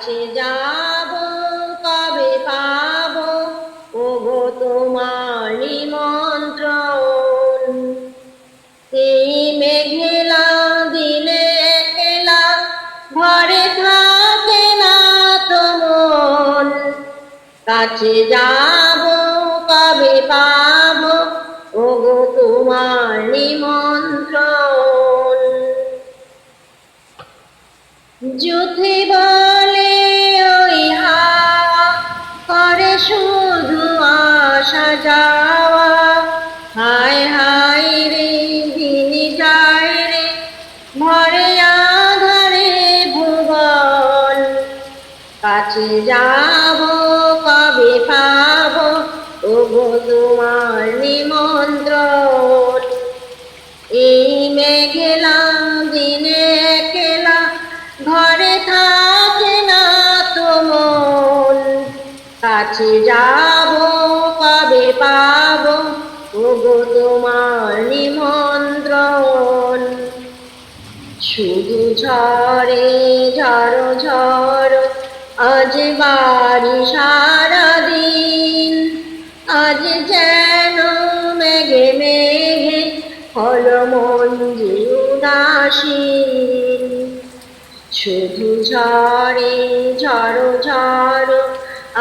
কাছে যাব কবে পাবো ওগো তোমার নিমন্ত্রণ। এই মেঘলা দিনে একলা ঘরে থাকে না তো মন। কাছে যাব কবে পাবো ওগো তোমার নিমন্ত্রণ। যুথি বলে ওই হাওয়া করে শুধু আসা যাওয়া। হায় হায় রে দিন যায় রে ভরে আধারে ভুবন। কাছে যাব কবে পাবো ওগো তোমার নিমন্ত্রণ। এই মেঘলা দিনে একলা ঘরে থাকে না তো মন। কাছে যাব কবে পাবো ওগো তোমার নিমন্ত্রণ। শুধু ঝড়ে ঝড়ো ঝড়ো আজ বাড়ি সারাদিন। আজ যেন মেঘে মেঘে হলো মন যে উদাসীন। শুধু ঝড়ে ঝড়ো ঝড়ো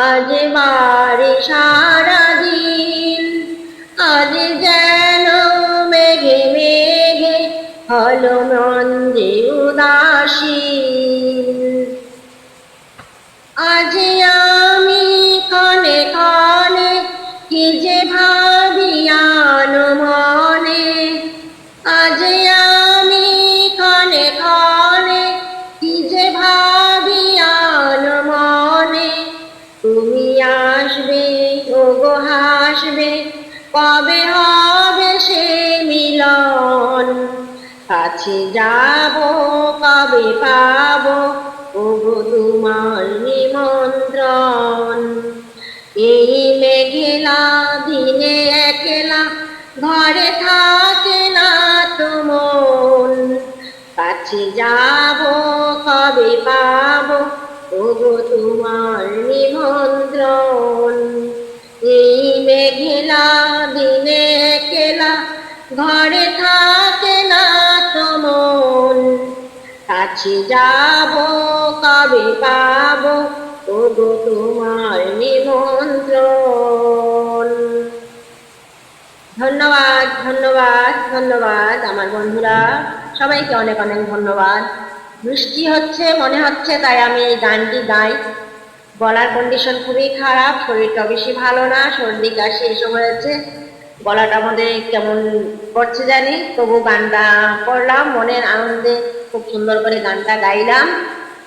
আজ বাড়ি সারাদিন। আজ যেন মেঘে মেঘে হলো মন যে উদাসীন। আজ আমি ক্ষণে ক্ষণে কি যে ভাবি মনে। আজ আমি ক্ষণে ক্ষণে কি যে ভাবি মনে। তুমি আসবে ওগো হাসবে কবে হবে সে মিলন। কাছে যাব কবে পাবো ওগো তোমার নিমন্ত্রণ। এই মেঘলা দিনে একলা ঘরে থাকে না তো মন। কাছে যাব কবে পাবো ওগো তোমার নিমন্ত্রণ। এই মেঘলা দিনে একলা ঘরে থাকে না তো মন। কাছে যাব কবে পাবো ওগো তোমার নিমন্ত্রণ। ধন্যবাদ ধন্যবাদ ধন্যবাদ আমার বন্ধুরা, সবাইকে অনেক অনেক ধন্যবাদ। বৃষ্টি হচ্ছে মনে হচ্ছে তাই আমি এই গানটি গাই। গলার কন্ডিশন খুবই খারাপ, শরীরটা বেশি ভালো না, সর্দি কাশি এসব হয়েছে। গলাটা মধ্যে কেমন করছে জানি, তবু গানটা করলাম মনের আনন্দে, খুব সুন্দর করে গানটা গাইলাম।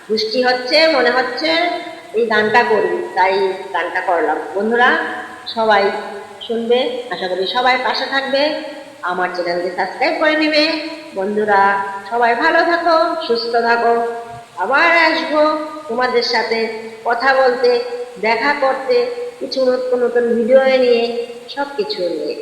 বৃষ্টি হচ্ছে মনে হচ্ছে এই গানটা করি, তাই গানটা করলাম। বন্ধুরা সবাই শুনবে, আশা করি সবাই পাশে থাকবে, আমার চ্যানেলকে সাবস্ক্রাইব করে নেবে। বন্ধুরা সবাই ভালো থাকো, সুস্থ থাকো। আবার আসবো তোমাদের সাথে কথা বলতে, দেখা করতে, কিছু নতুন নতুন ভিডিও নিয়ে, সব কিছু নিয়ে।